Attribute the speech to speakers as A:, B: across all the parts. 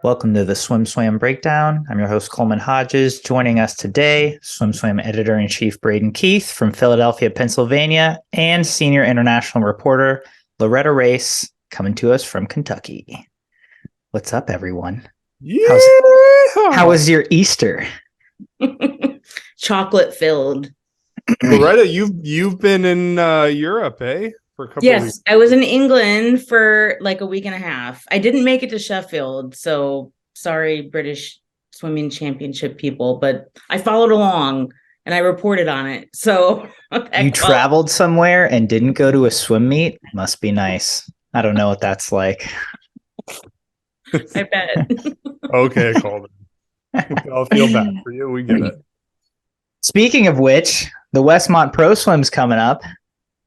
A: Welcome to the SwimSwam Breakdown. I'm your host, Coleman Hodges. Joining us today, SwimSwam Editor-in-Chief Braden Keith from Philadelphia, Pennsylvania, and Senior International Reporter Loretta Race, coming to us from Kentucky. What's up, everyone?
B: Yeah.
A: How was your Easter?
C: Chocolate filled.
B: Loretta, you've been in Europe, eh? For a couple
C: Yes,
B: weeks.
C: I was in England for like a week and a half. I didn't make it to Sheffield, so sorry, British Swimming Championship people, but I followed along and I reported on it. So
A: You traveled somewhere and didn't go to a swim meet? Must be nice. I don't know what that's like.
C: I bet.
B: Okay, Coleman. We all feel bad for you. We get it.
A: Speaking of which, the Westmont Pro Swim's coming up.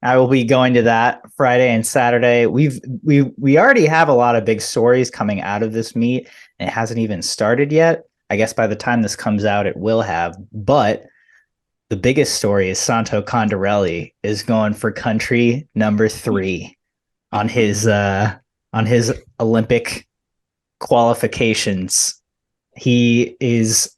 A: I will be going to that Friday and Saturday. We already have a lot of big stories coming out of this meet. It hasn't even started yet. I guess by the time this comes out, it will have. But the biggest story is Santo Condorelli is going for country number 3 on his Olympic qualifications. He is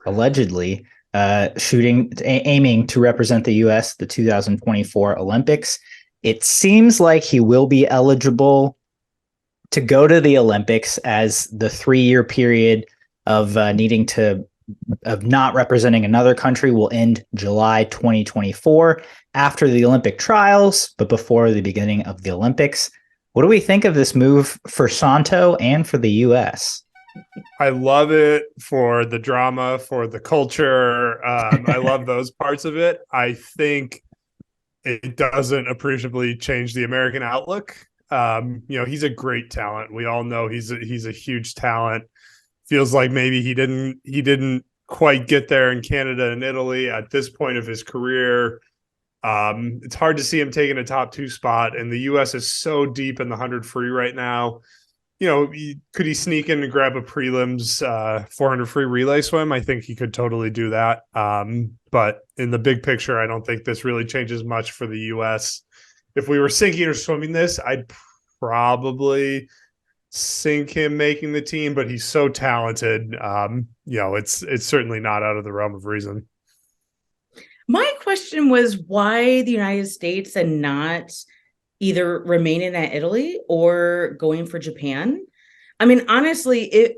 A: allegedly aiming to represent the U.S. the 2024 Olympics. It seems like he will be eligible to go to the Olympics, as the 3-year period of not representing another country will end July 2024 after the Olympic trials, but before the beginning of the Olympics. What do we think of this move for Santo and for the U.S.?
B: I love it for the drama, for the culture. I love those parts of it. I think it doesn't appreciably change the American outlook. He's a great talent. We all know he's a huge talent. Feels like maybe he didn't quite get there in Canada and Italy at this point of his career. It's hard to see him taking a top 2 spot, and the U.S. is so deep in the 100 free right now. Could he sneak in and grab a prelims 400 free relay swim? I think he could totally do that. But in the big picture, I don't think this really changes much for the U.S. If we were sinking or swimming this, I'd probably sink him making the team, but he's so talented. It's certainly not out of the realm of reason.
C: My question was why the United States and not either remaining at Italy or going for Japan. I mean, honestly,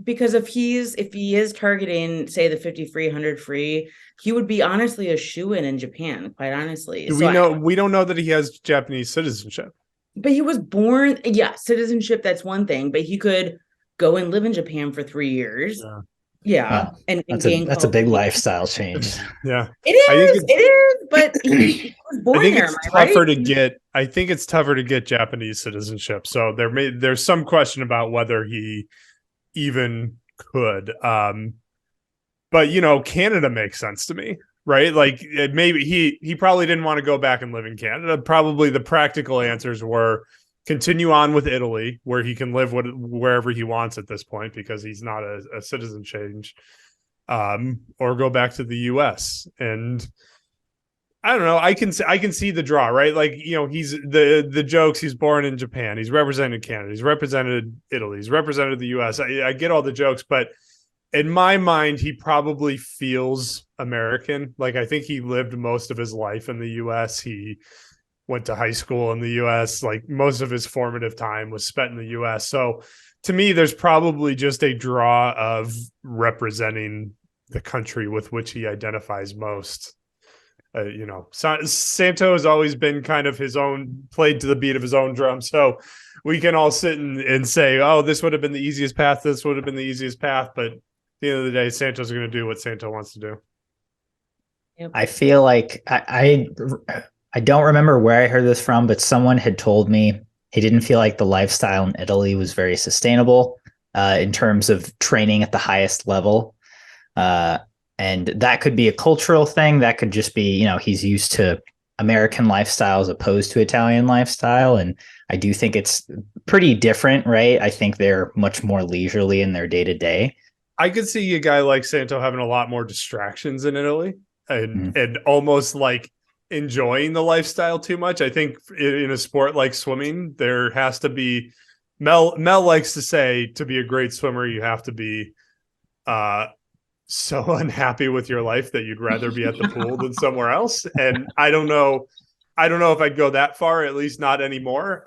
C: because if he is targeting, say, the 50 free, 100 free, he would be honestly a shoo-in in Japan, quite honestly.
B: We don't know that he has Japanese citizenship.
C: But he was born, citizenship, that's one thing, but he could go and live in Japan for 3 years. Yeah.
A: And that's a big lifestyle change.
B: Yeah.
C: It is, but he was born there.
B: I think it's tougher to get Japanese citizenship. So there's some question about whether he even could. But Canada makes sense to me, right? Like maybe he probably didn't want to go back and live in Canada. Probably the practical answers were continue on with Italy, where he can live wherever he wants at this point because he's not a citizen change, or go back to the U.S. And I don't know. I can see the draw, right? Like he's the jokes. He's born in Japan. He's represented Canada. He's represented Italy. He's represented the U.S. I get all the jokes, but in my mind, he probably feels American. Like I think he lived most of his life in the U.S. He went to high school in the U.S. Like most of his formative time was spent in the U.S. So to me, there's probably just a draw of representing the country with which he identifies most. Santo has always been kind of his own, played to the beat of his own drum. So we can all sit and say, oh, this would have been the easiest path. This would have been the easiest path. But at the end of the day, Santo's going to do what Santo wants to do.
A: Yep. I feel like I don't remember where I heard this from, but someone had told me he didn't feel like the lifestyle in Italy was very sustainable in terms of training at the highest level. And that could be a cultural thing. That could just be, he's used to American lifestyle as opposed to Italian lifestyle. And I do think it's pretty different, right? I think they're much more leisurely in their day-to-day.
B: I could see a guy like Santo having a lot more distractions in Italy and almost like enjoying the lifestyle too much. I think in a sport like swimming, there has to be Mel likes to say to be a great swimmer, you have to be so unhappy with your life that you'd rather be at the pool than somewhere else. And I don't know if I'd go that far, at least not anymore.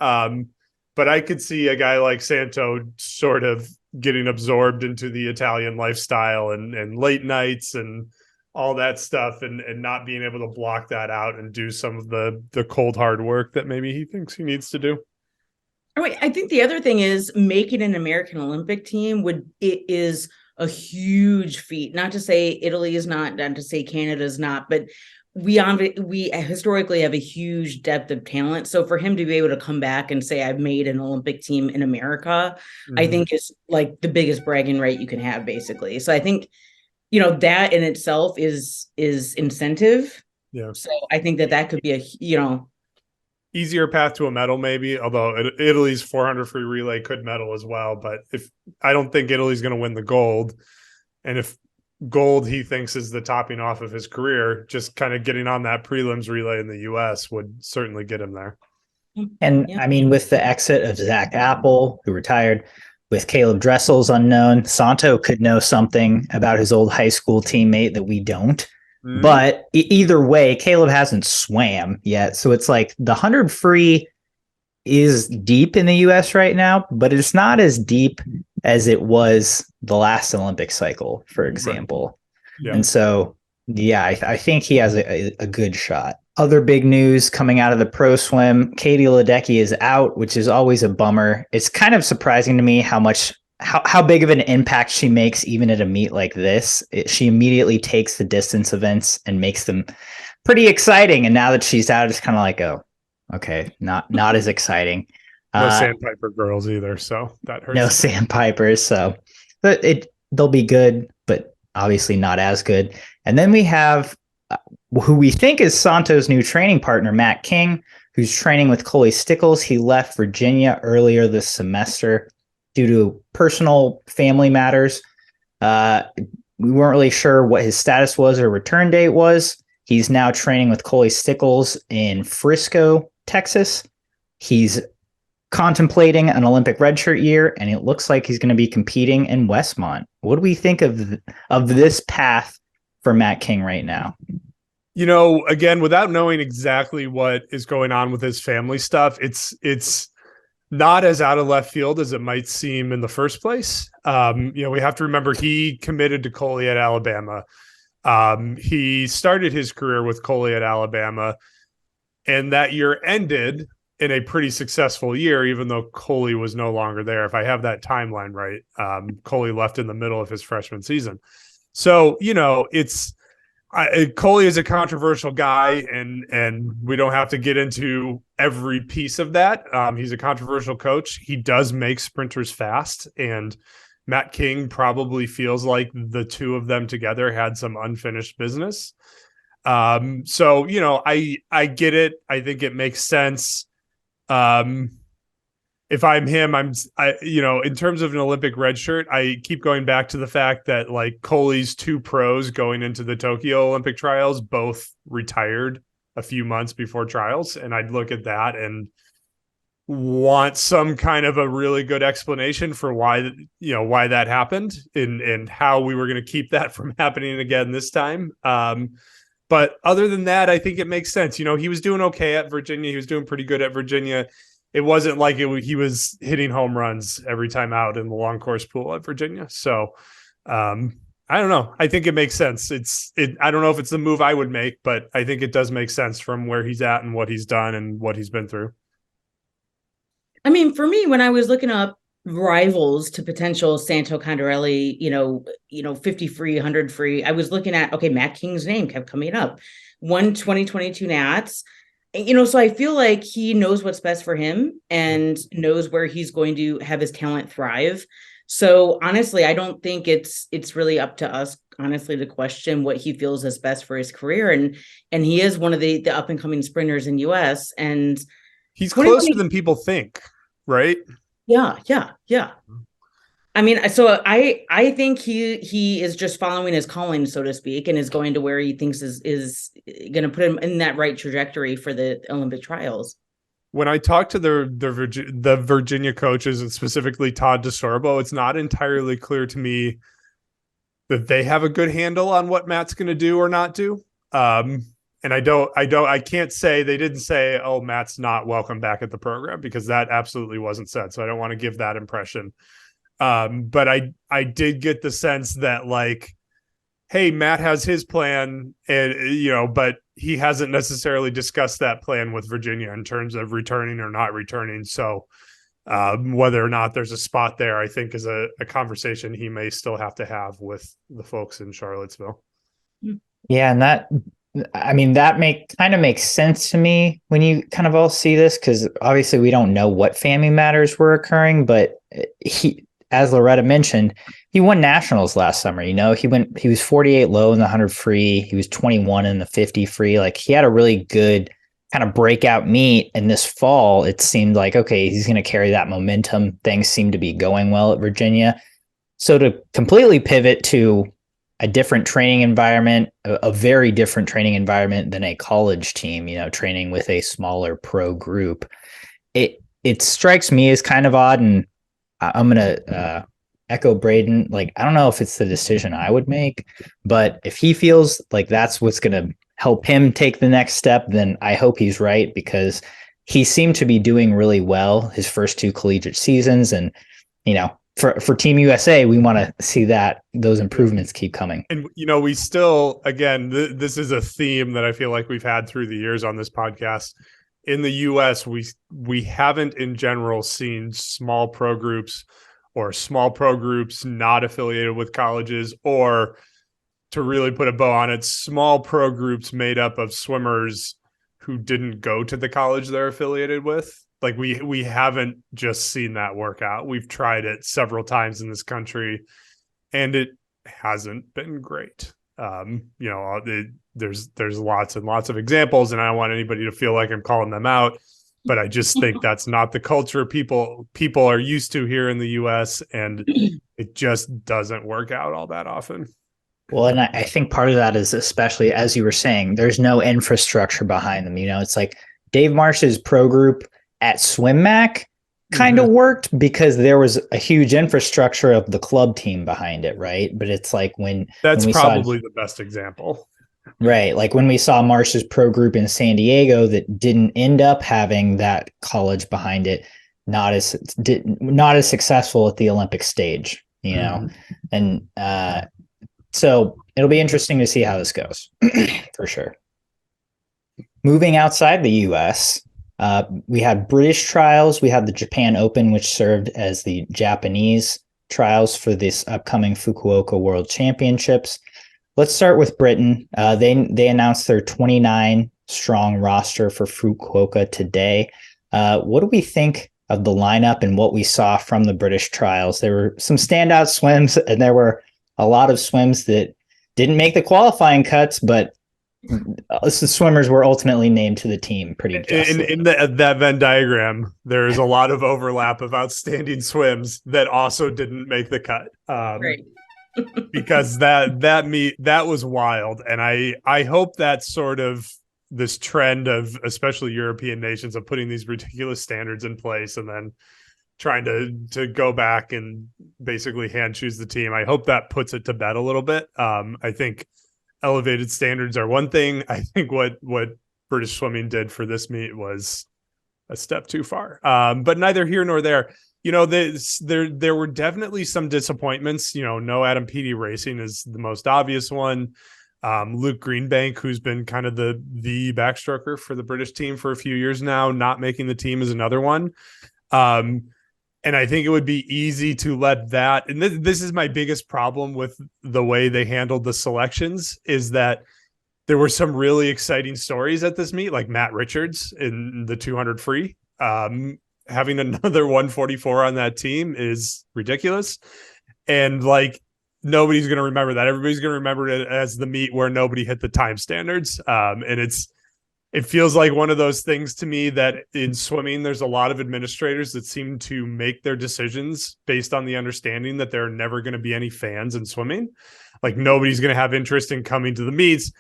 B: But I could see a guy like Santo sort of getting absorbed into the Italian lifestyle and late nights and all that stuff and not being able to block that out and do some of the cold, hard work that maybe he thinks he needs to do.
C: All right. I think the other thing is making an American Olympic team is a huge feat. Not to say Italy is not to say Canada is not, but we historically have a huge depth of talent. So for him to be able to come back and say, I've made an Olympic team in America, I think is like the biggest bragging right you can have, basically. So I think, that in itself is incentive.
B: Yeah.
C: So I think that could be
B: easier path to a medal, maybe, although Italy's 400 free relay could medal as well. But I don't think Italy's going to win the gold. And if gold he thinks is the topping off of his career, just kind of getting on that prelims relay in the US would certainly get him there.
A: And I mean, with the exit of Zach Apple, who retired, with Caleb Dressel's unknown, Santo could know something about his old high school teammate that we don't. But either way, Caleb hasn't swam yet. So it's like the 100 free is deep in the US right now, but it's not as deep as it was the last Olympic cycle, for example. Right. Yeah. And so, yeah, I think he has a good shot. Other big news coming out of the pro swim, Katie Ledecky is out, which is always a bummer. It's kind of surprising to me how big of an impact she makes even at a meet like this. She immediately takes the distance events and makes them pretty exciting. And now that she's out, it's kind of like, oh, okay, not as exciting.
B: No Sandpiper girls either, so that hurts.
A: No Sandpipers, so but they'll be good, but obviously not as good. And then we have who we think is Santo's new training partner, Matt King, who's training with Coley Stickels. He left Virginia earlier this semester due to personal family matters. We weren't really sure what his status was or return date was. He's now training with Coley Stickels in Frisco, Texas. He's contemplating an Olympic redshirt year, and it looks like he's going to be competing in Westmont. What do we think of this path for Matt King right now?
B: Again, without knowing exactly what is going on with his family stuff, it's not as out of left field as it might seem in the first place. We have to remember he committed to Coley at Alabama. He started his career with Coley at Alabama, and that year ended in a pretty successful year, even though Coley was no longer there. If I have that timeline right, Coley left in the middle of his freshman season. So, Coley is a controversial guy, and we don't have to get into every piece of that. He's a controversial coach. He does make sprinters fast, and Matt King probably feels like the two of them together had some unfinished business. So, I get it. I think it makes sense. If I'm him, in terms of an Olympic red shirt, I keep going back to the fact that like Coley's two pros going into the Tokyo Olympic trials both retired a few months before trials. And I'd look at that and want some kind of a really good explanation for why that happened and how we were going to keep that from happening again this time. But other than that, I think it makes sense. He was doing okay at Virginia. He was doing pretty good at Virginia. It wasn't like he was hitting home runs every time out in the long course pool at Virginia. So I don't know. I think it makes sense. I don't know if it's the move I would make, but I think it does make sense from where he's at and what he's done and what he's been through.
C: I mean, for me, when I was looking up rivals to potential Santo Condorelli, 50 free, 100 free, I was looking at, okay, Matt King's name kept coming up. Won 2022 Nats. So I feel like he knows what's best for him and knows where he's going to have his talent thrive. So honestly, I don't think it's really up to us, honestly, to question what he feels is best for his career. And he is one of the up and coming sprinters in US, and
B: he's closer than people think, right?
C: Yeah. I mean, so I think he is just following his calling, so to speak, and is going to where he thinks is going to put him in that right trajectory for the Olympic trials.
B: when I talk to the Virginia coaches, and specifically Todd DeSorbo, it's not entirely clear to me that they have a good handle on what Matt's going to do or not do. And I can't say, they didn't say, oh, Matt's not welcome back at the program, because that absolutely wasn't said. So I don't want to give that impression. But I did get the sense that, like, hey, Matt has his plan, and but he hasn't necessarily discussed that plan with Virginia in terms of returning or not returning. So whether or not there's a spot there, I think is a conversation he may still have to have with the folks in Charlottesville.
A: Yeah, and that kind of makes sense to me when you kind of all see this, because obviously we don't know what family matters were occurring, but he, as Loretta mentioned, he won nationals last summer. He was 48 low in the 100 free. He was 21 in the 50 free. Like, he had a really good kind of breakout meet. And this fall, it seemed like, okay, he's going to carry that momentum. Things seem to be going well at Virginia. So to completely pivot to a different training environment, a very different training environment than a college team, training with a smaller pro group, it strikes me as kind of odd. And I'm going to echo Braden. Like, I don't know if it's the decision I would make, but if he feels like that's what's going to help him take the next step, then I hope he's right, because he seemed to be doing really well his first 2 collegiate seasons. And, for Team USA, we want to see those improvements keep coming.
B: And, we still, again, this is a theme that I feel like we've had through the years on this podcast. In the US, we haven't in general seen small pro groups or small pro groups not affiliated with colleges, or, to really put a bow on it, small pro groups made up of swimmers who didn't go to the college they're affiliated with. Like, we haven't just seen that work out. We've tried it several times in this country, and it hasn't been great. There's lots and lots of examples, and I don't want anybody to feel like I'm calling them out, but I just think that's not the culture people are used to here in the US, and it just doesn't work out all that often.
A: Well, and I think part of that is, especially as you were saying, there's no infrastructure behind them. It's like Dave Marsh's pro group at SwimMac kind of worked because there was a huge infrastructure of the club team behind it, right? But it's like
B: that's probably the best example.
A: Right. Like when we saw Marsh's pro group in San Diego that didn't end up having that college behind it, not as successful at the Olympic stage, and so it'll be interesting to see how this goes for sure. Moving outside the US, we had British trials. We had the Japan Open, which served as the Japanese trials for this upcoming Fukuoka World Championships. Let's start with Britain. They announced their 29 strong roster for Fukuoka today. What do we think of the lineup and what we saw from the British trials? There were some standout swims, and there were a lot of swims that didn't make the qualifying cuts, but the swimmers were ultimately named to the team pretty justly.
B: In that Venn diagram, there's a lot of overlap of outstanding swims that also didn't make the cut.
C: Right.
B: Because that was wild. And I hope that sort of this trend of, especially European nations, of putting these ridiculous standards in place and then trying to go back and basically hand choose the team, I hope that puts it to bed a little bit. I think elevated standards are one thing. I think what British swimming did for this meet was a step too far. But neither here nor there. There were definitely some disappointments. No Adam Peaty racing is the most obvious one. Luke Greenbank, who's been kind of the backstroker for the British team for a few years now, not making the team is another one. And I think it would be easy to let that, and this is my biggest problem with the way they handled the selections, is that there were some really exciting stories at this meet, like Matt Richards in the 200 free. Having another 144 on that team is ridiculous. And like, nobody's going to remember that. Everybody's going to remember it as the meet where nobody hit the time standards. And it feels like one of those things to me that in swimming, there's a lot of administrators that seem to make their decisions based on the understanding that there are never going to be any fans in swimming. Like, nobody's going to have interest in coming to the meets.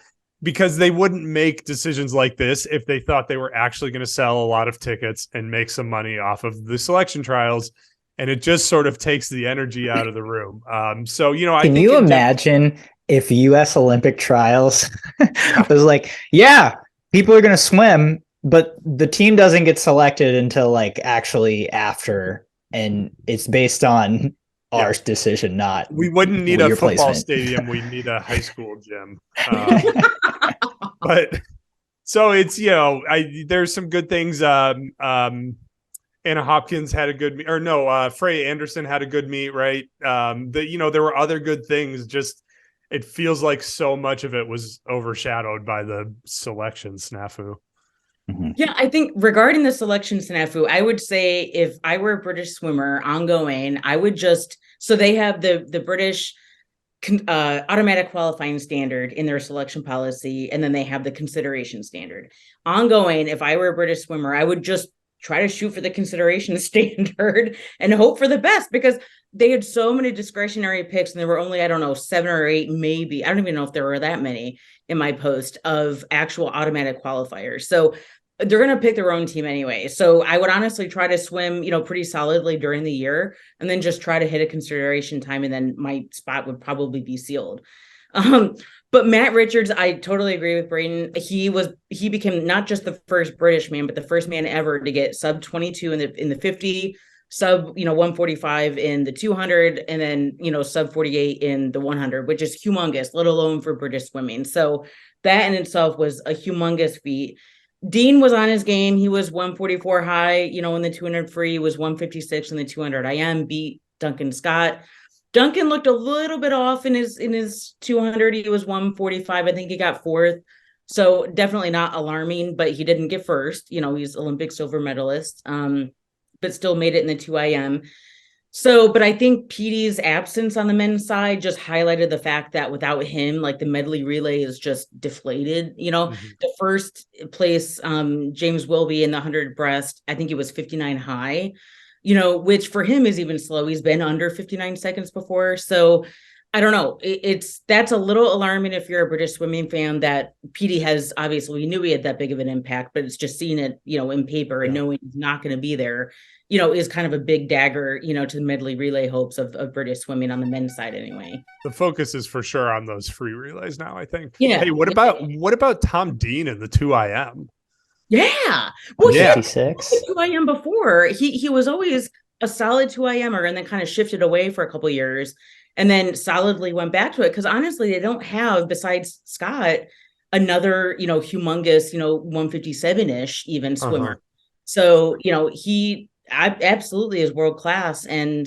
B: because they wouldn't make decisions like this if they thought they were actually going to sell a lot of tickets and make some money off of the selection trials. And it just sort of takes the energy out of the room. So, I
A: Can
B: think
A: you imagine if U.S. Olympic trials was like, yeah, people are going to swim, but the team doesn't get selected until like actually after, and it's based on our decision, not
B: we wouldn't need a football
A: placement.
B: stadium. We need a high school gym. But so it's, there's some good things. Anna Hopkins had a good meet, or no, Frey Anderson had a good meet, right? There were other good things. Just it feels like so much of it was overshadowed by the selection snafu.
C: Yeah, I think regarding the selection snafu, I would say if I were a British swimmer ongoing, I would so they have the British automatic qualifying standard in their selection policy, and then they have the consideration standard. Ongoing, if I were a British swimmer, I would just try to shoot for the consideration standard and hope for the best, because they had so many discretionary picks and there were only, I don't know, 7 or 8, maybe. I don't even know if there were that many in my post of actual automatic qualifiers. So they're going to pick their own team anyway. So I would honestly try to swim, pretty solidly during the year and then just try to hit a consideration time. And then my spot would probably be sealed. But Matt Richards, I totally agree with Braden. He became not just the first British man, but the first man ever to get sub 22 in the 50, sub 145 in the 200, and then sub 48 in the 100, which is humongous, let alone for British swimming. So that in itself was a humongous feat. Dean was on his game. He was 144 high, in the 200 free, was 156 in the 200 IM, beat Duncan Scott. Duncan looked a little bit off in his 200. He was 145. I think he got 4th. So definitely not alarming, but he didn't get first. He's Olympic silver medalist, but still made it in the 2 IM. So, but I think PD's absence on the men's side just highlighted the fact that without him, like the medley relay is just deflated. The first place, James Wilby in the 100 breast, I think it was 59 high. Which for him is even slow. He's been under 59 seconds before. So I don't know. That's a little alarming if you're a British swimming fan, that PD has, obviously we knew he had that big of an impact, but it's just seeing it, in paper and knowing he's not going to be there, is kind of a big dagger, to the medley relay hopes of British swimming on the men's side anyway.
B: The focus is for sure on those free relays now, I think.
C: Yeah.
B: Hey, what about Tom Dean in the 2 IM?
C: Yeah. Well,
A: yeah.
C: He 2 IM before. He was always a solid 2 IMer and then kind of shifted away for a couple of years and then solidly went back to it. Because honestly, they don't have, besides Scott, another, humongous, 157-ish even swimmer. So, he absolutely is world class and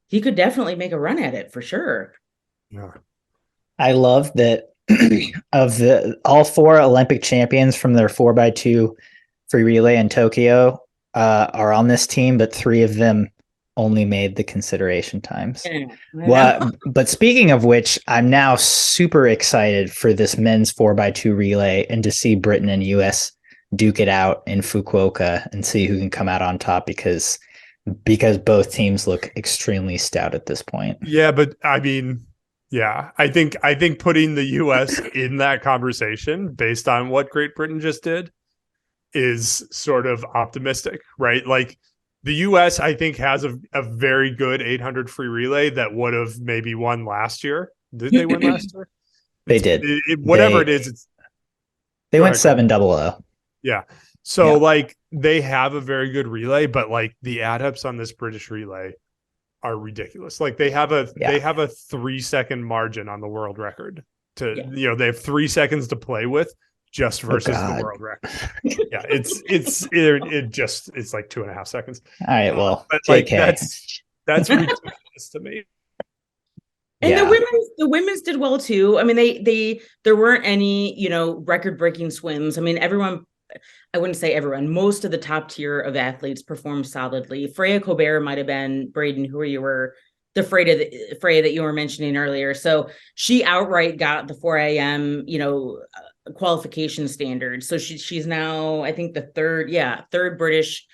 C: he could definitely make a run at it for sure.
B: Yeah.
A: I love that of all 4 Olympic champions from their 4x2 free relay in Tokyo are on this team, but 3 of them only made the consideration times. But speaking of which, I'm now super excited for this men's 4x2 relay and to see Britain and US duke it out in Fukuoka and see who can come out on top, because both teams look extremely stout at this point.
B: Yeah, but I mean, yeah, I think putting the U.S. in that conversation based on what Great Britain just did is sort of optimistic, right? Like the U.S. I think has a very good 800 free relay that would have maybe won last year. Did they win last year?
A: They did.
B: They
A: went 700.
B: Yeah. So like they have a very good relay, but like the adepts on this British relay are ridiculous. Like they have a 3-second margin on the world record they have 3 seconds to play with just versus the world record. Yeah. It's like 2.5 seconds.
A: All right. Well,
B: but like that's ridiculous to me.
C: And the women's did well too. I mean, there weren't any, record-breaking swims. I mean, I wouldn't say everyone, most of the top tier of athletes performed solidly. Freya Colbert might have been, Braden, the Freya that you were mentioning earlier. So she outright got the 4 a.m., qualification standard. So she's now, I think, the third British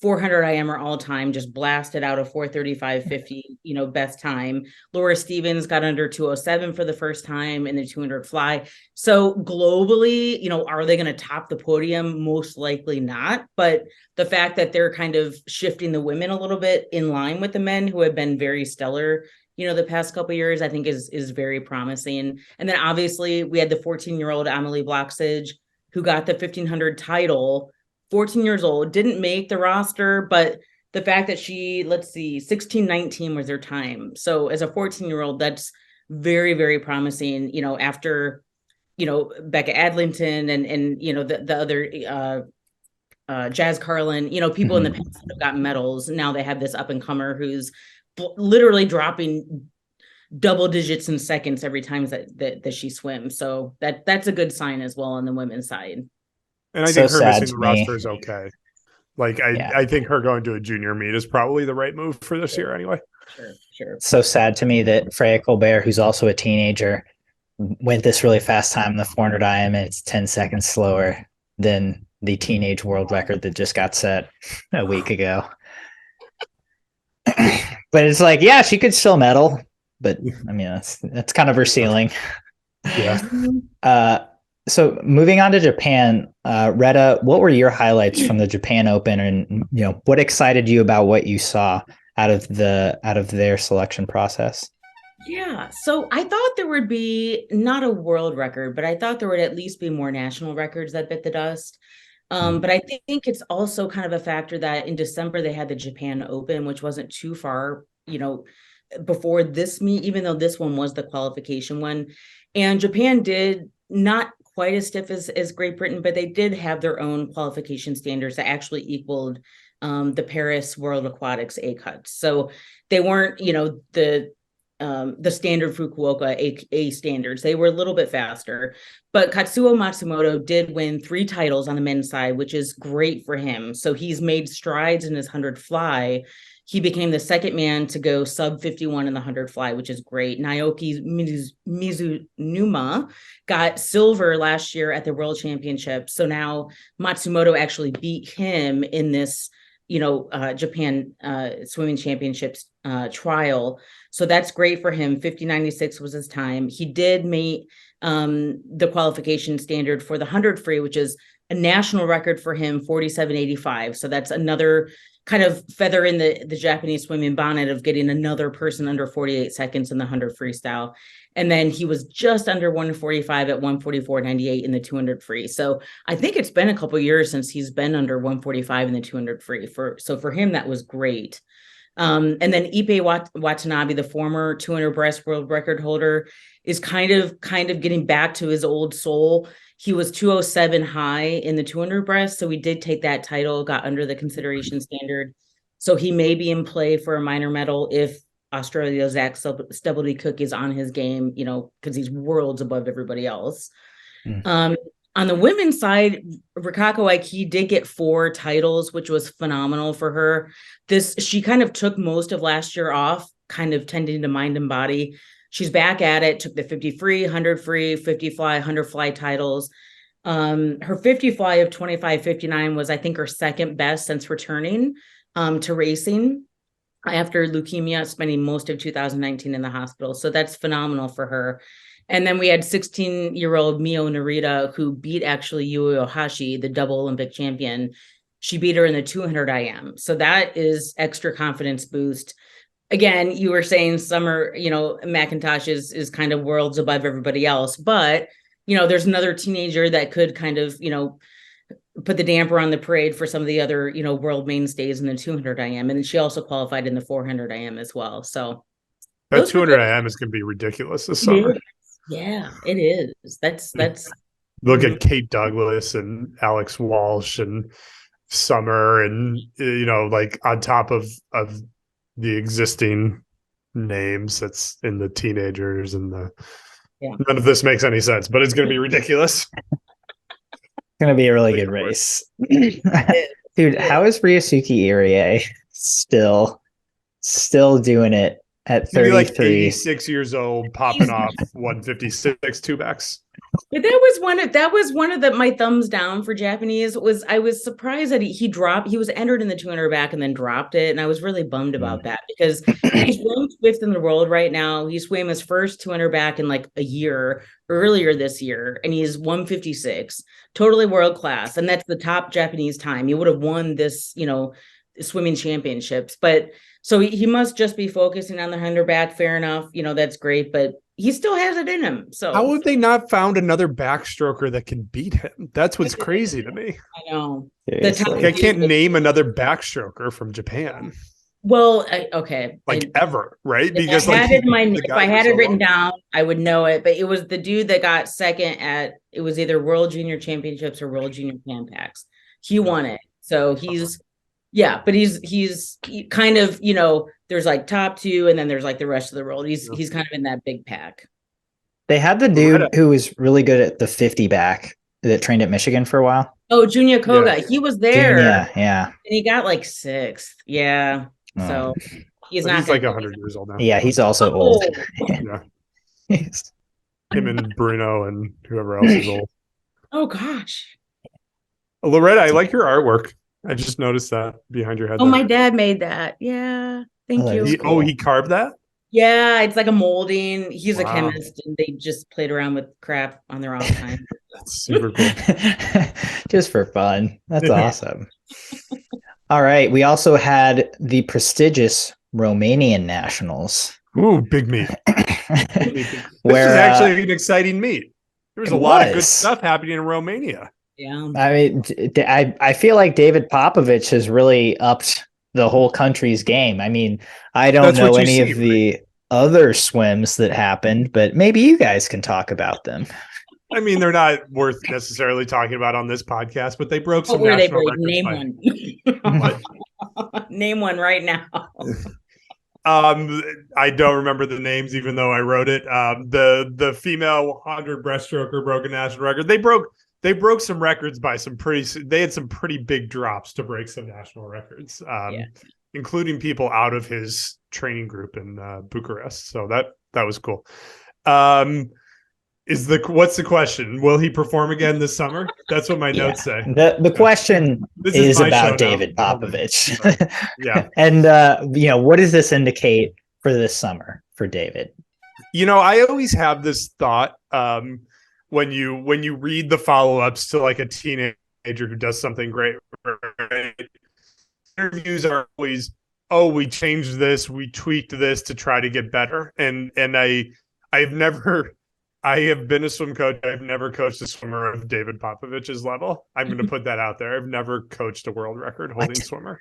C: 400 IMer all time, just blasted out a 4:35.50, best time. Laura Stevens got under 207 for the first time in the 200 fly. So globally, are they going to top the podium? Most likely not. But the fact that they're kind of shifting the women a little bit in line with the men who have been very stellar, the past couple of years, I think is very promising. And then obviously we had the 14-year-old Amelie Bloxage, who got the 1500 title, 14 years old, didn't make the roster, but the fact that she, 16:19 was her time. So as a 14-year-old, that's very, very promising, after, Becca Adlington and the other Jazz Carlin, people in the past that have gotten medals. Now they have this up and comer who's literally dropping double digits in seconds every time that she swims. So that's a good sign as well on the women's side.
B: And I think her missing the roster is okay. I think her going to a junior meet is probably the right move for this year anyway.
C: Sure.
A: It's so sad to me that Freya Colbert, who's also a teenager, went this really fast time in the 400 IM, and it's 10 seconds slower than the teenage world record that just got set a week ago. But it's like, yeah, she could still medal, but I mean, that's kind of her ceiling.
B: Yeah.
A: So moving on to Japan, Retta, what were your highlights from the Japan Open, and what excited you about what you saw out of their selection process?
C: Yeah, so I thought there would be not a world record, but I thought there would at least be more national records that bit the dust. But I think it's also kind of a factor that in December they had the Japan Open, which wasn't too far, before this meet, even though this one was the qualification one. And Japan did not quite as stiff as Great Britain, but they did have their own qualification standards that actually equaled the Paris World Aquatics A cuts. So they weren't, the standard Fukuoka A standards. They were a little bit faster, but Katsuo Matsumoto did win 3 titles on the men's side, which is great for him. So he's made strides in his 100 fly. He became the second man to go sub 51 in the 100 fly, which is great. Naoki Mizunuma got silver last year at the World Championship. So now Matsumoto actually beat him in this, Japan Swimming Championships trial. So that's great for him. 50.96 was his time. He did meet the qualification standard for the 100 free, which is a national record for him, 47.85. So that's another kind of feather in the Japanese swimming bonnet of getting another person under 48 seconds in the 100 freestyle. And then he was just under 145 at 144.98 in the 200 free. So I think it's been a couple of years since he's been under 145 in the 200 free. So for him, that was great. And then Ipe Watanabe, the former 200 breast world record holder, is kind of getting back to his old soul. He was 207 high in the 200 breast, so he did take that title, got under the consideration standard. So he may be in play for a minor medal if Australia's Zach Stubblety-Cook is on his game, because he's worlds above everybody else. On the women's side, Rikako Aiki did get 4 titles, which was phenomenal for her. She kind of took most of last year off, kind of tending to mind and body. She's back at it, took the 50 free, 100 free, 50 fly, 100 fly titles. Her 50 fly of 25.59 was, I think, her second best since returning to racing after leukemia, spending most of 2019 in the hospital. So that's phenomenal for her. And then we had 16-year-old Mio Narita, who beat actually Yui Ohashi, the double Olympic champion. She beat her in the 200 IM. So that is extra confidence boost. Again, you were saying Summer, McIntosh is kind of worlds above everybody else, but, there's another teenager that could kind of, put the damper on the parade for some of the other, world mainstays in the 200 IM. And she also qualified in the 400 IM as well. So
B: that 200 IM is going to be ridiculous this summer.
C: Yeah, it is. That's
B: look at Kate Douglas and Alex Walsh and Summer, and on top of the existing names that's in the teenagers and none of this makes any sense, but it's going to be ridiculous.
A: It's going to be a really good race. Dude, how is Ryosuke Irie still doing it at 33?
B: Like 86 years old, popping off 156 2-backs.
C: But that was one of my thumbs down for Japanese was I was surprised that he was entered in the 200 back and then dropped it. And I was really bummed about that because he's ranked fifth in the world right now. He swam his first 200 back in like a year earlier this year, and he's 156, totally world class. And that's the top Japanese time. He would have won this, swimming championships. But so he must just be focusing on the 100 back. Fair enough. That's great. But he still has it in him. So
B: how have they not found another backstroker that can beat him? That's what's crazy to me.
C: I know.
B: I can't name another backstroker from Japan.
C: Well, okay.
B: Ever, right?
C: Because if I had it written down, I would know it. But it was the dude that got second it was either World Junior Championships or World Junior Pan Packs. He won it. So he's kind of, there's like top two and then there's like the rest of the world. He's kind of in that big pack.
A: They had the dude who was really good at the 50 back that trained at Michigan for a while.
C: Oh, Junya Koga. Yeah. He was there.
A: Yeah.
C: And he got like sixth. Yeah. So he's
B: like 100 years old now.
A: Yeah, he's also old.
B: Yeah. Him and Bruno and whoever else is old.
C: Oh gosh.
B: Loretta, I like your artwork. I just noticed that behind your head.
C: Oh, my dad made that. Yeah. Thank you.
B: He carved that?
C: Yeah, it's like a molding. He's a chemist and they just played around with crap on their own time.
B: That's super cool.
A: Just for fun. That's awesome. All right. We also had the prestigious Romanian Nationals.
B: Ooh, big meet. This is actually an exciting meet. There was a lot of good stuff happening in Romania.
C: Yeah.
A: I mean, I feel like David Popovich has really upped the whole country's game. I mean, I don't know any of the other swims that happened, but maybe you guys can talk about them.
B: I mean, they're not worth necessarily talking about on this podcast, but they broke some national records.
C: Name one. Name one right now.
B: I don't remember the names, even though I wrote it. The female 100 breaststroker broke a national record. They broke some records by they had some pretty big drops to break some national records, including people out of his training group in Bucharest. So that was cool. What's the question? Will he perform again this summer? That's what my notes say.
A: The question is about David Popovich.
B: Yeah.
A: And what does this indicate for this summer for David?
B: I always have this thought when you read the follow-ups to like a teenager who does something great, right? Interviews are always, we changed this, we tweaked this to try to get better. And I have been a swim coach. I've never coached a swimmer of David Popovich's level. I'm going to put that out there. I've never coached a world record holding swimmer.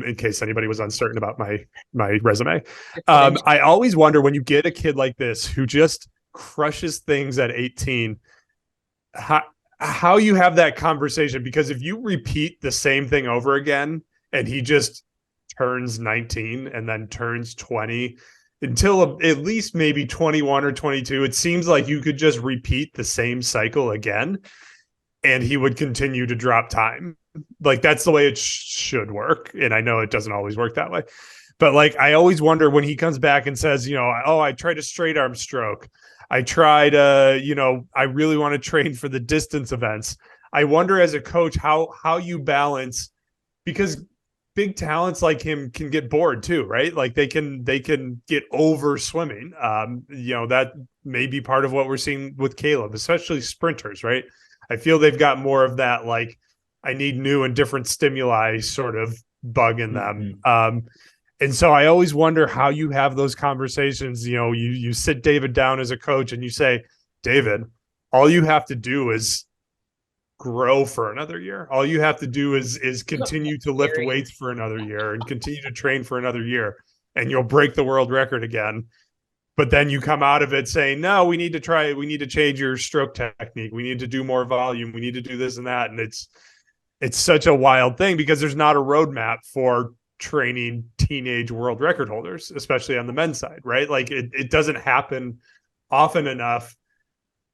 B: In case anybody was uncertain about my resume. I always wonder when you get a kid like this who just crushes things at 18, how you have that conversation, because if you repeat the same thing over again and he just turns 19 and then turns 20 until at least maybe 21 or 22, it seems like you could just repeat the same cycle again and he would continue to drop time. Like that's the way it should work. And I know it doesn't always work that way, but like, I always wonder when he comes back and says, I tried a straight arm stroke. I tried, I really want to train for the distance events. I wonder as a coach, how you balance, because big talents like him can get bored too, right? Like they can get over swimming. That may be part of what we're seeing with Caleb, especially sprinters, right? I feel they've got more of that, like, I need new and different stimuli sort of bug in them. And so I always wonder how you have those conversations. You sit David down as a coach and you say, David, all you have to do is grow for another year. All you have to do is continue to lift weights for another year and continue to train for another year, and you'll break the world record again. But then you come out of it saying, no, we need to change your stroke technique. We need to do more volume. We need to do this and that. And it's such a wild thing because there's not a roadmap for training teenage world record holders, especially on the men's side, right? Like it doesn't happen often enough.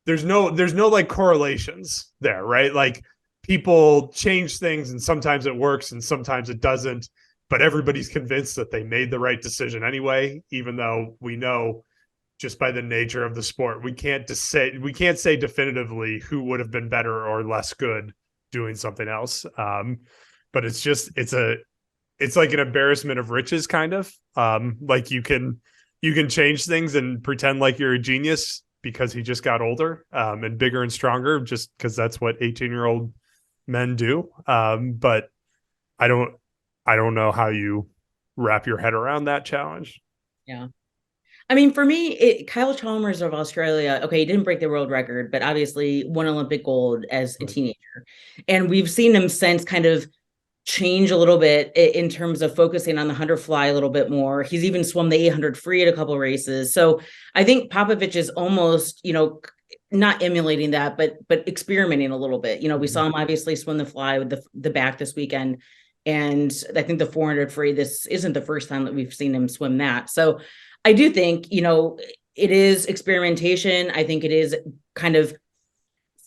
B: There's no like correlations there, right? Like people change things and sometimes it works and sometimes it doesn't, but everybody's convinced that they made the right decision anyway, even though we know just by the nature of the sport. We can't say definitively who would have been better or less good doing something else. But it's like an embarrassment of riches, kind of. Like you can change things and pretend like you're a genius because he just got older and bigger and stronger, just because that's what 18-year-old men do. But I don't know how you wrap your head around that challenge.
C: Yeah. I mean, for me, Kyle Chalmers of Australia, okay, he didn't break the world record, but obviously won Olympic gold as a teenager. And we've seen him since kind of change a little bit in terms of focusing on the 100 fly a little bit more. He's even swum the 800 free at a couple of races. So I think Popovich is almost, not emulating that, but experimenting a little bit. We saw him obviously swim the fly with the back this weekend. And I think the 400 free, this isn't the first time that we've seen him swim that. So I do think, it is experimentation. I think it is kind of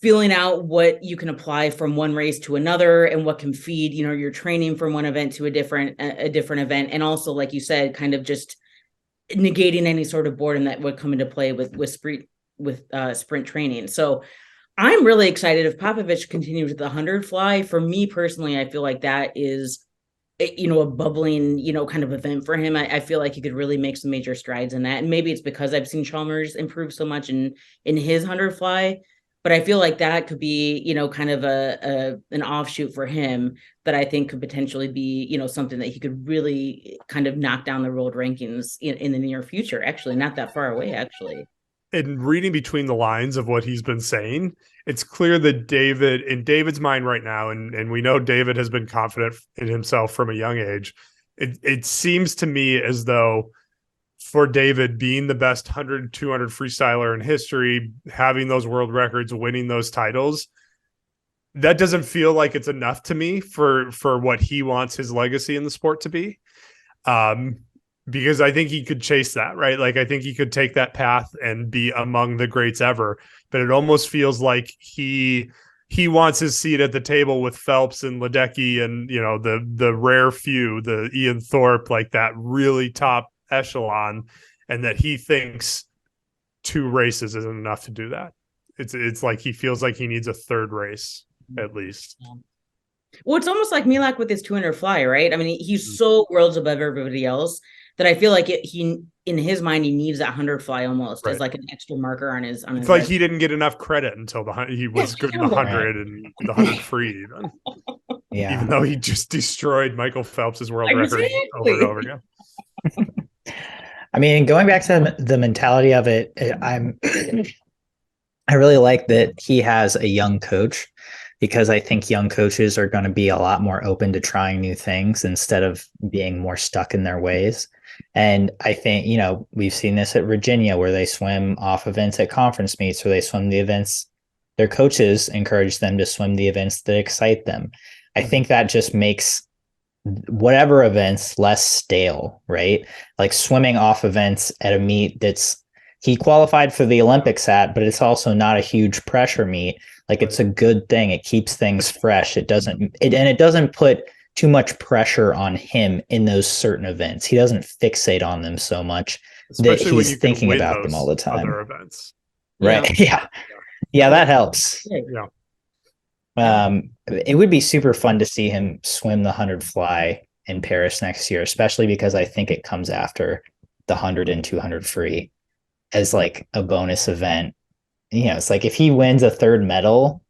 C: feeling out what you can apply from one race to another and what can feed, your training from one event to a different event. And also, like you said, kind of just negating any sort of boredom that would come into play with sprint training. So I'm really excited if Popovich continues with the 100 fly. For me personally, I feel like that is, a bubbling, kind of event for him. I feel like he could really make some major strides in that. And maybe it's because I've seen Chalmers improve so much in his 100 fly, but I feel like that could be, kind of an offshoot for him that I think could potentially be, something that he could really kind of knock down the world rankings in the near future. Actually, not that far away, actually.
B: And reading between the lines of what he's been saying, it's clear that in David's mind right now, and we know David has been confident in himself from a young age. It seems to me as though for David, being the best 100, 200 freestyler in history, having those world records, winning those titles, that doesn't feel like it's enough to me for what he wants his legacy in the sport to be. Because I think he could chase that, right? Like, I think he could take that path and be among the greats ever, but it almost feels like he wants his seat at the table with Phelps and Ledecky and, the rare few, the Ian Thorpe, like that really top echelon, and that he thinks 2 races isn't enough to do that. It's like he feels like he needs a 3rd race at least.
C: Yeah. Well, it's almost like Milak with his 200 fly, right? I mean, he's so worlds above everybody else that I feel like he in his mind he needs that 100 fly almost as like an extra marker on his.
B: It's like he didn't get enough credit until he was good in the 100 and the 100 free even. Yeah, even though he just destroyed Michael Phelps' world record over and over again.
A: I mean, going back to the mentality of it, I really like that he has a young coach, because I think young coaches are going to be a lot more open to trying new things instead of being more stuck in their ways. And I think, we've seen this at Virginia where they swim off events at conference meets, where they swim the events. Their coaches encourage them to swim the events that excite them. I think that just makes whatever events less stale, right? Like swimming off events at a meet he qualified for the Olympics at, but it's also not a huge pressure meet. Like, it's a good thing. It keeps things fresh. It doesn't put too much pressure on him in those certain events. He doesn't fixate on them so much that he's thinking about them all the time.
B: Other events.
A: Right. Yeah, that helps.
B: Yeah.
A: It would be super fun to see him swim the 100 fly in Paris next year, especially because I think it comes after the 100 and 200 free as like a bonus event. It's like if he wins a 3rd medal,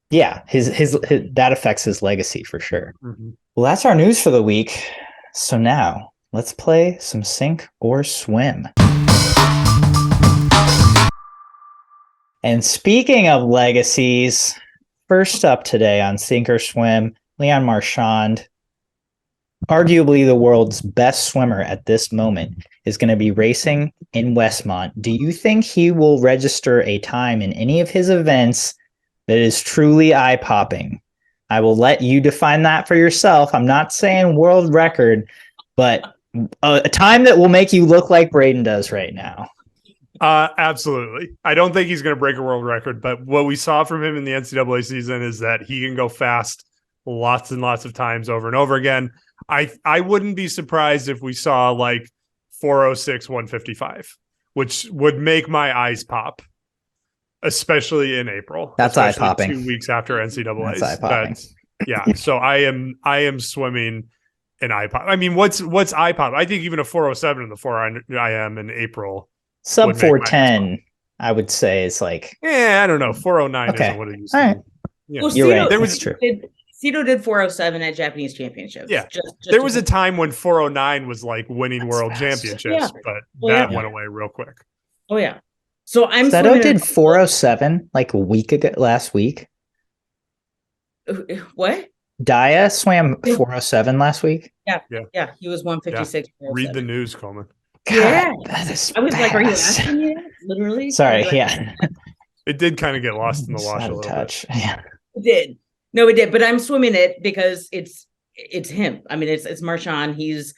A: yeah, his that affects his legacy for sure. Mm-hmm. Well, that's our news for the week. So now let's play some Sink or Swim. And speaking of legacies, first up today on Sink or Swim, Leon Marchand, arguably the world's best swimmer at this moment, is going to be racing in Wesmont. Do you think he will register a time in any of his events that is truly eye-popping? I will let you define that for yourself. I'm not saying world record, but a time that will make you look like Braden does right now.
B: Absolutely. I don't think he's going to break a world record, but what we saw from him in the NCAA season is that he can go fast lots and lots of times over and over again. I wouldn't be surprised if we saw like 406, 155, which would make my eyes pop, especially in April.
A: That's eye-popping.
B: 2 weeks after NCAA's.
A: That's eye-popping.
B: Yeah. So I am swimming in eye-pop. I mean, what's eye-pop? I think even a 407 in the 4 IM in April.
A: Sub 410, I would say, is like.
B: Yeah, I don't know. 409 isn't what it used to be. Yeah.
C: Well,
A: You're right.
C: There
A: was true.
C: Cito did 407 at Japanese championships.
B: Yeah. Just there was a time when 409 was like winning world championships, but that went away real quick.
C: Oh, yeah. So I'm
A: Cito did 407 like a week ago, last week.
C: What?
A: Dia swam 407 last week.
C: Yeah. He was 156.
B: Yeah. Read the news, Coleman.
A: God,
C: yeah.
A: That is
C: I was
A: bad.
C: like, are you asking me that? Literally?
A: Sorry,
C: like,
A: yeah.
B: It did kind of get lost in the wash a little bit.
A: Yeah.
C: It did. No, it did. But I'm swimming it because it's him. I mean, it's Marchand. He's,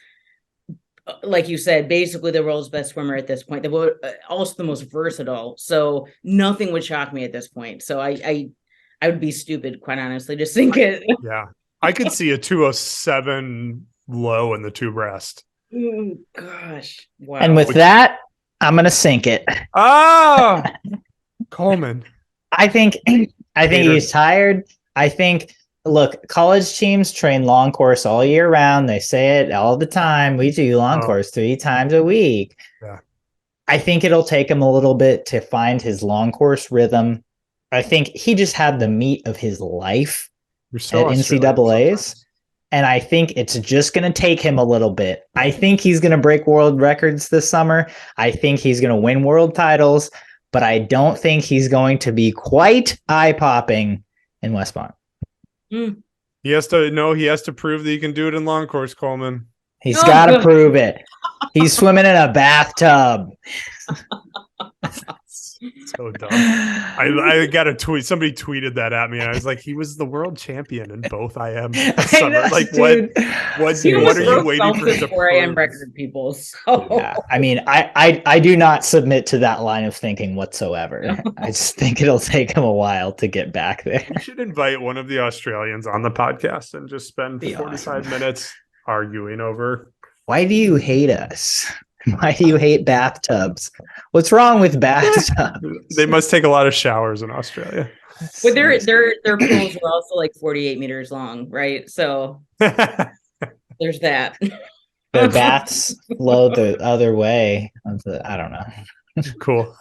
C: like you said, basically the world's best swimmer at this point. Also the most versatile. So nothing would shock me at this point. So I would be stupid, quite honestly, to sink it.
B: Yeah. I could see a 207 low in the two breast.
C: Oh, gosh. Wow.
A: And with that, I'm going to sink it.
B: Oh, Coleman.
A: I think he's tired. I think, look, college teams train long course all year round. They say it all the time. We do long course 3 times a week.
B: Yeah.
A: I think it'll take him a little bit to find his long course rhythm. I think he just had the meat of his life at NCAA's. And I think it's just going to take him a little bit. I think he's going to break world records this summer. I think he's going to win world titles, but I don't think he's going to be quite eye-popping in Westmont.
B: He has to prove that he can do it in long course, Coleman.
A: He's got to prove it. He's swimming in a bathtub.
B: So dumb. I got a tweet. Somebody tweeted that at me, and I was like, he was the world champion in both IM this summer. Like, dude. what are you waiting for? The
C: 4 IM record, people. So
A: yeah, I mean, I do not submit to that line of thinking whatsoever. I just think it'll take him a while to get back there.
B: You should invite one of the Australians on the podcast and just spend 45 minutes arguing over.
A: Why do you hate us? Why do you hate bathtubs? What's wrong with bathtubs?
B: They must take a lot of showers in Australia.
C: But their pools are also like 48 meters long, right? So there's that.
A: The baths flow the other way. I don't know.
B: Cool.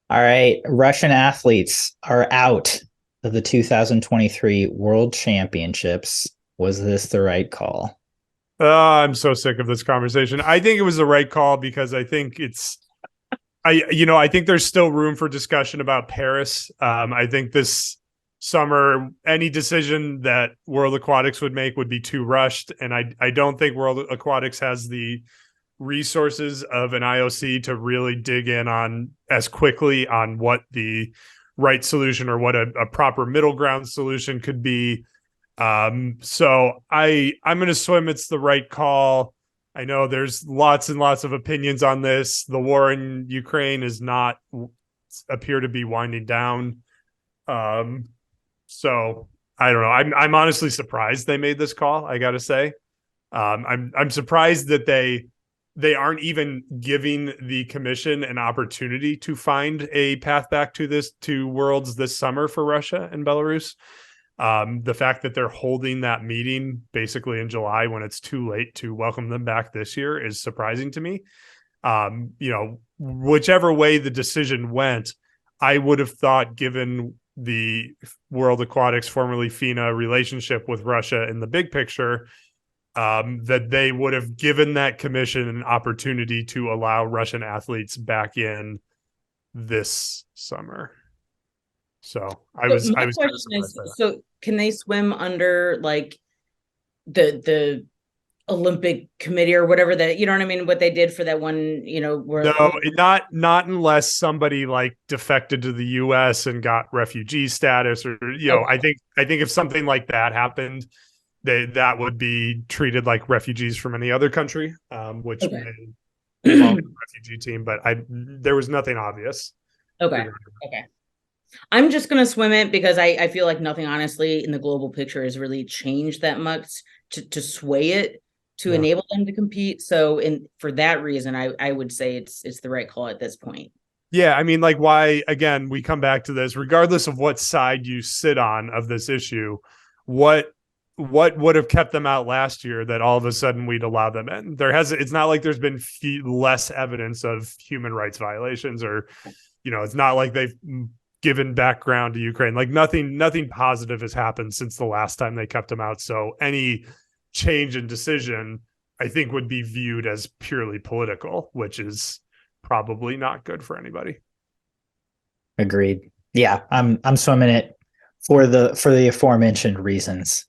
A: All right. Russian athletes are out of the 2023 World Championships. Was this the right call?
B: I'm so sick of this conversation. I think it was the right call because I think I think there's still room for discussion about Paris. I think this summer, any decision that World Aquatics would make would be too rushed. And I don't think World Aquatics has the resources of an IOC to really dig in on as quickly on what the right solution or what a proper middle ground solution could be. So I'm going to swim. It's the right call. I know there's lots and lots of opinions on this. The war in Ukraine does not appear to be winding down. So I don't know. I'm honestly surprised they made this call. I got to say, I'm surprised that they aren't even giving the commission an opportunity to find a path back to Worlds this summer for Russia and Belarus. The fact that they're holding that meeting basically in July when it's too late to welcome them back this year is surprising to me. Whichever way the decision went, I would have thought, given the World Aquatics, formerly FINA, relationship with Russia in the big picture, that they would have given that commission an opportunity to allow Russian athletes back in this summer. So
C: so can they swim under like the Olympic committee or whatever that, you know what I mean? What they did for that one,
B: no, not unless somebody like defected to the US and got refugee status or, I think if something like that happened, that would be treated like refugees from any other country, which may involve the refugee team, but there was nothing obvious.
C: Okay. I'm just going to swim it because I feel like nothing, honestly, in the global picture has really changed that much to sway it to enable them to compete. So for that reason, I would say it's the right call at this point.
B: Yeah, I mean, like, why, again, we come back to this, regardless of what side you sit on of this issue, what would have kept them out last year that all of a sudden we'd allow them in? It's not like there's been less evidence of human rights violations, or, it's not like they've given background to Ukraine. Like, nothing positive has happened since the last time they kept them out. So any change in decision, I think, would be viewed as purely political, which is probably not good for anybody.
A: Agreed. Yeah, I'm swimming it for the aforementioned reasons.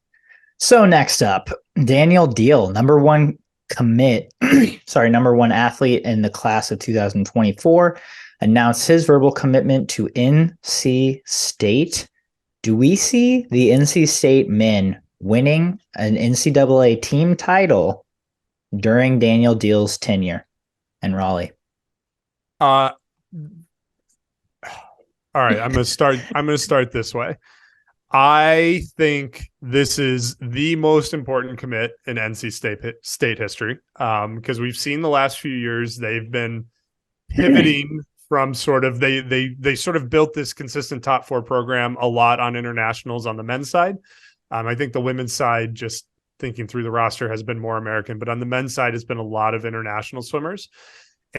A: So next up, Daniel Diehl, number one athlete in the class of 2024, announced his verbal commitment to NC State. Do we see the NC State men winning an NCAA team title during Daniel Diehl's tenure in Raleigh?
B: All right, I'm going to start this way. I think this is the most important commit in NC State history, because we've seen the last few years they've been pivoting from sort of they sort of built this consistent top four program a lot on internationals on the men's side. I think the women's side, just thinking through the roster, has been more American, but on the men's side, it's been a lot of international swimmers.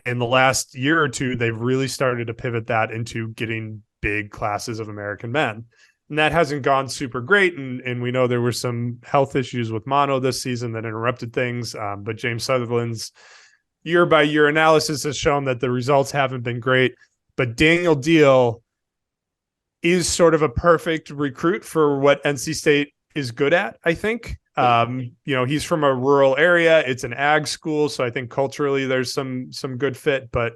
B: In the last year or two, they've really started to pivot that into getting big classes of American men. And that hasn't gone super great. And we know there were some health issues with mono this season that interrupted things. But James Sutherland's year by year analysis has shown that the results haven't been great. But Daniel Diehl is sort of a perfect recruit for what NC State is good at, I think. He's from a rural area. It's an ag school, so I think culturally there's some good fit. But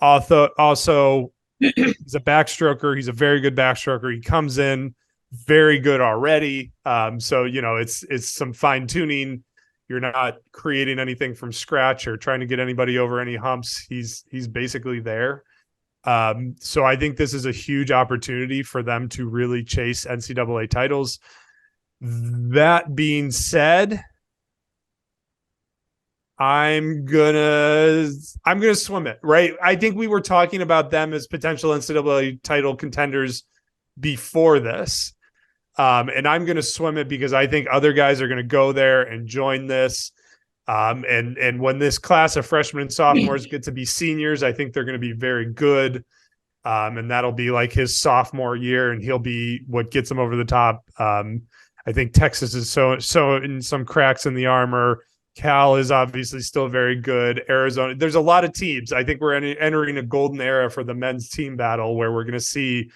B: also he's a backstroker. He's a very good backstroker. He comes in very good already. So it's some fine tuning. You're not creating anything from scratch or trying to get anybody over any humps. He's basically there. So I think this is a huge opportunity for them to really chase NCAA titles. That being said, I'm gonna swim it, right? I think we were talking about them as potential NCAA title contenders before this. And I'm gonna swim it because I think other guys are gonna go there and join this. And when this class of freshmen and sophomores get to be seniors, I think they're gonna be very good. And that'll be like his sophomore year, and he'll be what gets him over the top. I think Texas is so in some cracks in the armor. Cal is obviously still very good. Arizona, there's a lot of teams. I think we're entering a golden era for the men's team battle, where we're going to see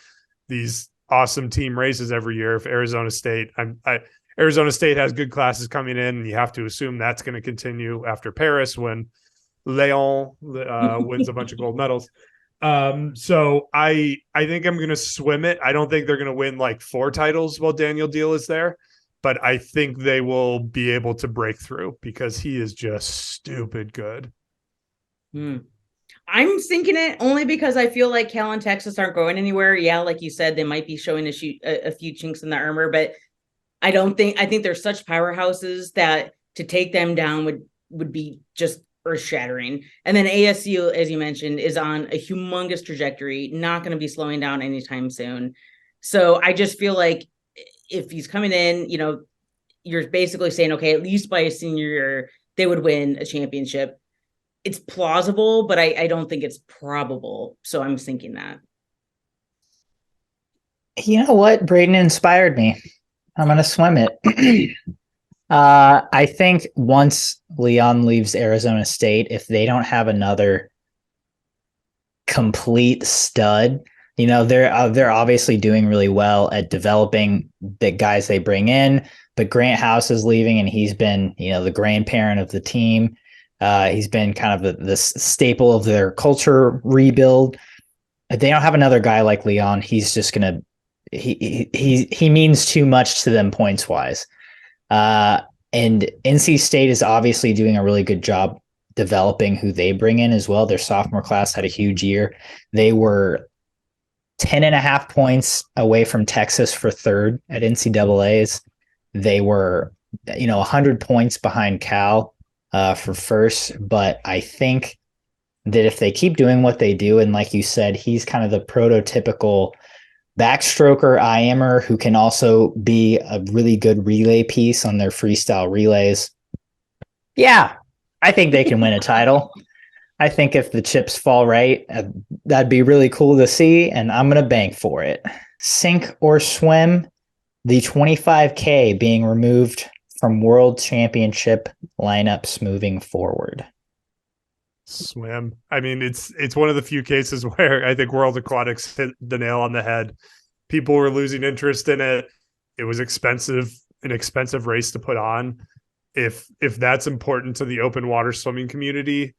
B: these awesome team races every year. If Arizona State has good classes coming in, and you have to assume that's going to continue after Paris when Leon wins a bunch of gold medals. So I think I'm going to swim it. I don't think they're going to win like 4 titles while Daniel Diehl is there, but I think they will be able to break through because he is just stupid good.
C: I'm thinking it only because I feel like Cal and Texas aren't going anywhere. Yeah, like you said, they might be showing a few chinks in the armor, but I think they're such powerhouses that to take them down would be just earth-shattering. And then ASU, as you mentioned, is on a humongous trajectory, not going to be slowing down anytime soon. So I just feel like if he's coming in, you're basically saying, okay, at least by a senior year, they would win a championship. It's plausible, but I don't think it's probable. So I'm thinking that.
A: You know what? Braden inspired me. I'm going to swim it. I think once Leon leaves Arizona State, if they don't have another complete stud, they're obviously doing really well at developing the guys they bring in. But Grant House is leaving, and he's been, the grandparent of the team. He's been kind of the staple of their culture rebuild. If they don't have another guy like Leon, he's just gonna he means too much to them points wise. And NC State is obviously doing a really good job developing who they bring in as well. Their sophomore class had a huge year. They were 10.5 points away from Texas for third at NCAAs. They were, 100 points behind Cal for first. But I think that if they keep doing what they do, and like you said, he's kind of the prototypical backstroker, IMer who can also be a really good relay piece on their freestyle relays. Yeah, I think they can win a title. I think if the chips fall right, that'd be really cool to see, and I'm going to bank for it. Sink or swim, the 25K being removed from World Championship lineups moving forward.
B: Swim. I mean, it's one of the few cases where I think World Aquatics hit the nail on the head. People were losing interest in it. It was an expensive race to put on. If that's important to the open water swimming community,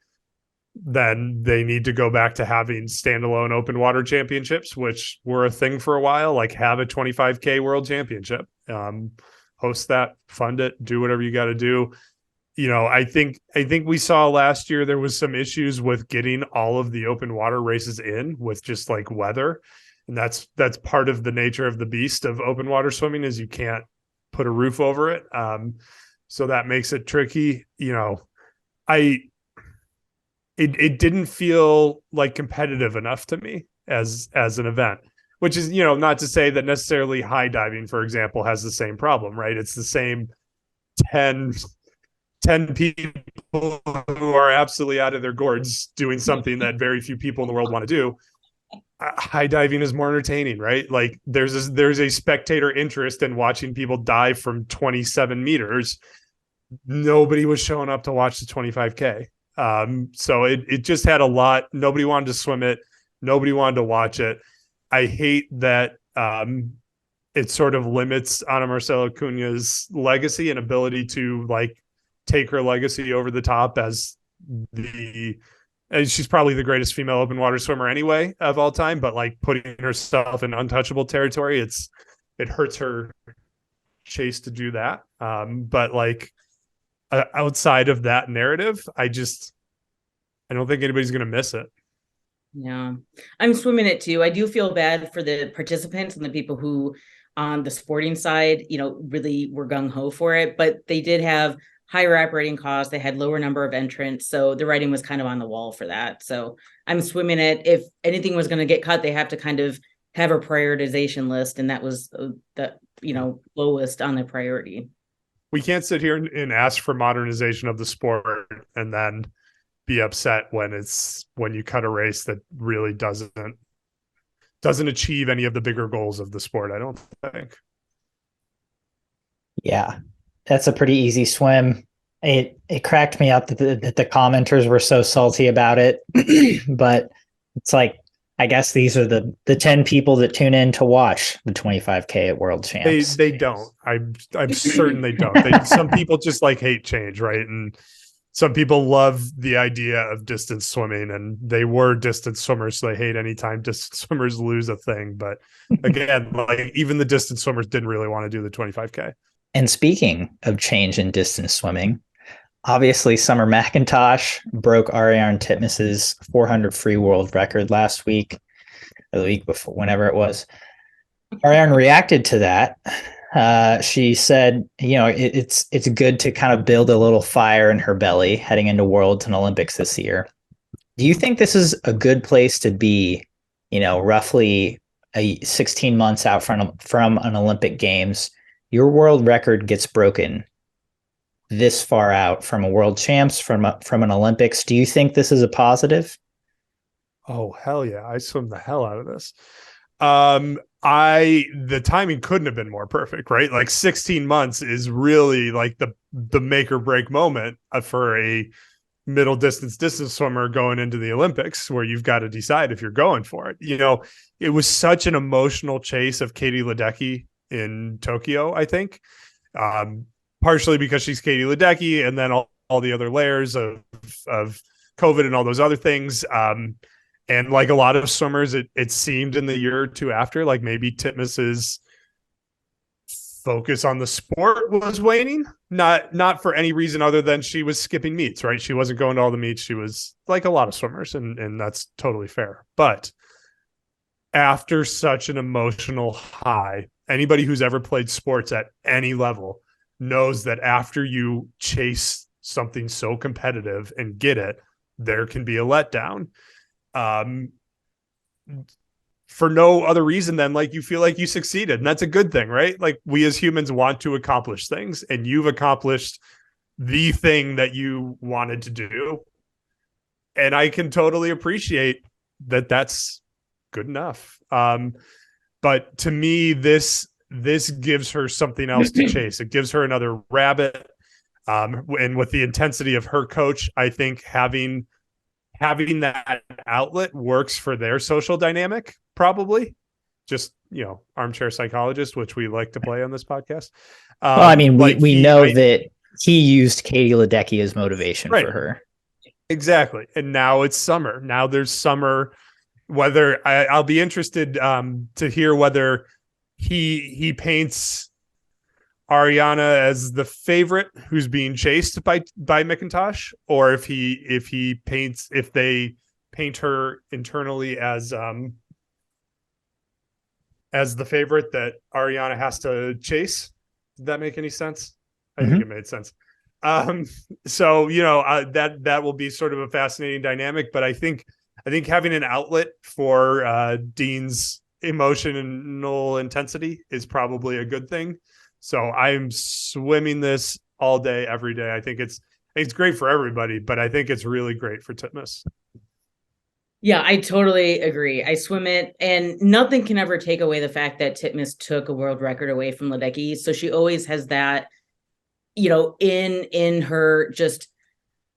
B: then they need to go back to having standalone open water championships, which were a thing for a while. Like, have a 25K world championship, host that, fund it, do whatever you got to do. You know, I think we saw last year there was some issues with getting all of the open water races in with just like weather. And that's part of the nature of the beast of open water swimming, is you can't put a roof over it. So that makes it tricky. You know, it didn't feel like competitive enough to me as an event, which is, you know, not to say that necessarily high diving, for example, has the same problem, right? It's the same 10 people who are absolutely out of their gourds doing something that very few people in the world want to do. High diving is more entertaining, right? Like there's a spectator interest in watching people dive from 27 meters. Nobody was showing up to watch the 25K. So it just had a lot. Nobody wanted to swim it. Nobody wanted to watch it. I hate that it sort of limits Ana Marcela Cunha's legacy and ability to like take her legacy over the top as she's probably the greatest female open water swimmer anyway of all time, but like putting herself in untouchable territory, it hurts her chase to do that. But like outside of that narrative, I don't think anybody's going to miss it.
C: Yeah, I'm swimming it too. I do feel bad for the participants and the people who on the sporting side, you know, really were gung-ho for it, but they did have higher operating costs. They had lower number of entrants. So the writing was kind of on the wall for that. So I'm swimming it. If anything was going to get cut, they have to kind of have a prioritization list. And that was the, you know, lowest on the priority.
B: We can't sit here and ask for modernization of the sport and then be upset when you cut a race that really doesn't achieve any of the bigger goals of the sport, I don't think.
A: Yeah, that's a pretty easy swim. It cracked me up that the commenters were so salty about it, but it's like, I guess these are the 10 people that tune in to watch the 25K at World Champs.
B: They don't. I'm certain they don't. Some people just like hate change, right? And some people love the idea of distance swimming, and they were distance swimmers, so they hate anytime distance swimmers lose a thing. But again, like even the distance swimmers didn't really want to do the 25K.
A: And speaking of change in distance swimming, obviously Summer McIntosh broke Ariarne Titmus's 400 free world record last week, or the week before, whenever it was. Ariarne reacted to that. She said, you know, it's good to kind of build a little fire in her belly heading into Worlds and Olympics this year. Do you think this is a good place to be, you know, roughly 16 months out from an Olympic Games? Your world record gets broken this far out from a world champs, from an Olympics. Do you think this is a positive?
B: Oh, hell yeah. I swim the hell out of this. The timing couldn't have been more perfect, right? Like 16 months is really like the make or break moment for a middle distance swimmer going into the Olympics, where you've got to decide if you're going for it. You know, it was such an emotional chase of Katie Ledecky in Tokyo, I think, partially because she's Katie Ledecky, and then all the other layers of COVID and all those other things. And like a lot of swimmers, it seemed in the year or two after, like maybe Titmus's focus on the sport was waning, not for any reason other than she was skipping meets, right? She wasn't going to all the meets. She was like a lot of swimmers, and that's totally fair. But after such an emotional high, anybody who's ever played sports at any level knows that after you chase something so competitive and get it, there can be a letdown. For no other reason than like you feel like you succeeded. And that's a good thing, right? Like we as humans want to accomplish things, and you've accomplished the thing that you wanted to do. And I can totally appreciate that that's good enough. But to me, this gives her something else to chase. It gives her another rabbit. And with the intensity of her coach, I think having that outlet works for their social dynamic, probably. Just, armchair psychologist, which we like to play on this podcast.
A: Well, I mean, we know that he used Katie Ledecky as motivation for her.
B: Exactly. And now it's summer. Now there's summer. Whether I'll be interested to hear whether he paints Ariarne as the favorite who's being chased by McIntosh, or if they paint her internally as the favorite that Ariarne has to chase. Did that make any sense? I think it made sense. So that will be sort of a fascinating dynamic, but I think having an outlet for Dean's emotional intensity is probably a good thing. So I'm swimming this all day, every day. I think it's great for everybody, but I think it's really great for Titmus.
C: Yeah, I totally agree. I swim it, and nothing can ever take away the fact that Titmus took a world record away from Ledecky. So she always has that, in her just,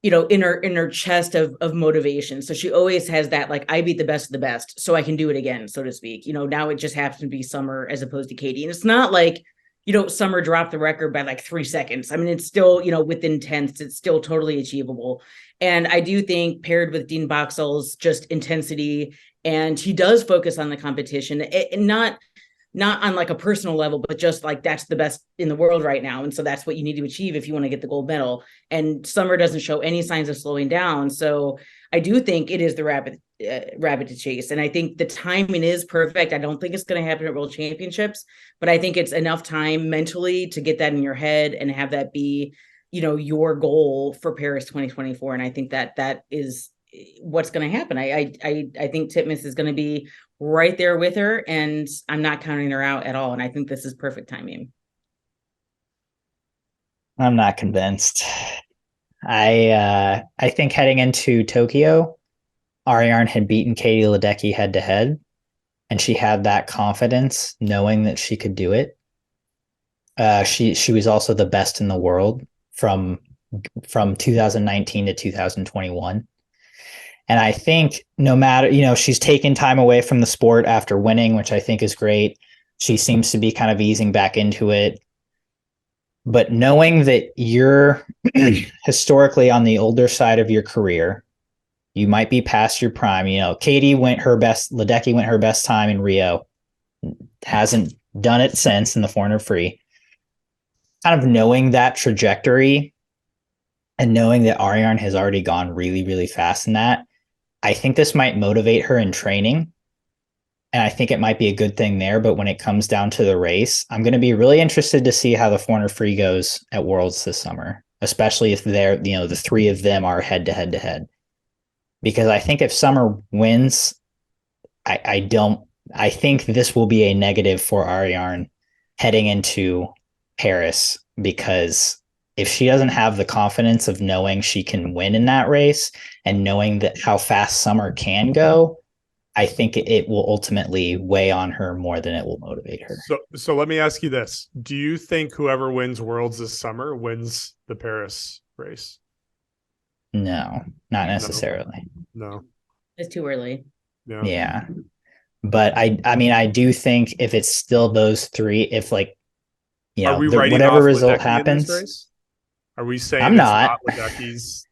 C: in her chest of motivation. So she always has that, like, I beat the best of the best, so I can do it again, so to speak. Now it just happens to be Summer as opposed to Katie. And it's not like, Summer dropped the record by like 3 seconds. I mean, it's still, within tenths, it's still totally achievable. And I do think paired with Dean Boxall's just intensity, and he does focus on the competition, and not on like a personal level, but just like that's the best in the world right now. And so that's what you need to achieve if you want to get the gold medal. And Summer doesn't show any signs of slowing down. So I do think it is the rabbit to chase. And I think the timing is perfect. I don't think it's going to happen at World Championships, but I think it's enough time mentally to get that in your head and have that be, your goal for Paris 2024. And I think that is what's going to happen. I think Titmus is going to be right there with her, and I'm not counting her out at all. And I think this is perfect timing.
A: I'm not convinced. I think heading into Tokyo, Ariarne had beaten Katie Ledecky head to head, and she had that confidence knowing that she could do it. She was also the best in the world from 2019 to 2021. And I think no matter, she's taken time away from the sport after winning, which I think is great. She seems to be kind of easing back into it. But knowing that you're historically on the older side of your career, you might be past your prime. Ledecky went her best time in Rio, hasn't done it since in the 400 free. Kind of knowing that trajectory and knowing that Ariarne has already gone really, really fast in that, I think this might motivate her in training. And I think it might be a good thing there. But when it comes down to the race, I'm going to be really interested to see how the 400 free goes at Worlds this summer, especially if the three of them are head to head. Because I think if Summer wins, I think this will be a negative for Ariarne heading into Paris, because if she doesn't have the confidence of knowing she can win in that race and knowing that how fast Summer can go, I think it will ultimately weigh on her more than it will motivate her.
B: So let me ask you this. Do you think whoever wins Worlds this summer wins the Paris race?
A: No, not necessarily.
B: No.
C: It's too early.
A: Yeah. But I do think if it's still those three, if
B: are we writing
A: whatever
B: off
A: result
B: Ledecky
A: happes,
B: are we saying
A: I'm not
B: Ledecky's,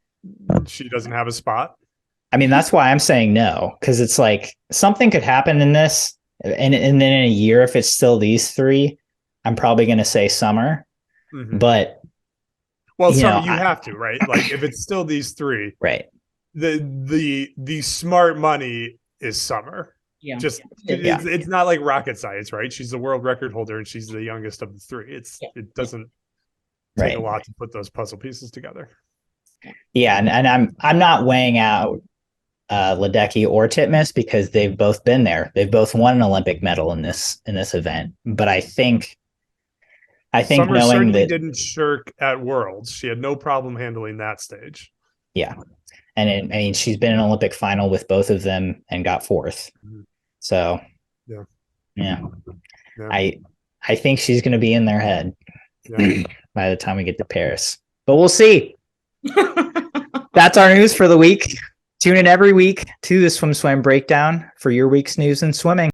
B: she doesn't have a spot?
A: I mean, that's why I'm saying no, because it's like something could happen in this, and then in a year, if it's still these three, I'm probably going to say Summer. Mm-hmm. But
B: Summer, you have to, right? Like if it's still these three,
A: right?
B: The smart money is Summer.
C: Yeah.
B: It's not like rocket science, right? She's the world record holder and she's the youngest of the three. It doesn't take a lot to put those puzzle pieces together.
A: Yeah, and I'm not weighing out Ledecky or Titmus because they've both been there. They've both won an Olympic medal in this event. But I think
B: Summer
A: knowing
B: certainly
A: that
B: didn't shirk at Worlds. She had no problem handling that stage.
A: yeah, and I mean she's been in an Olympic final with both of them and got fourth. So yeah. I think she's going to be in their head by the time we get to Paris. But we'll see. That's our news for the week. Tune in every week to the SwimSwam Breakdown for your week's news in swimming.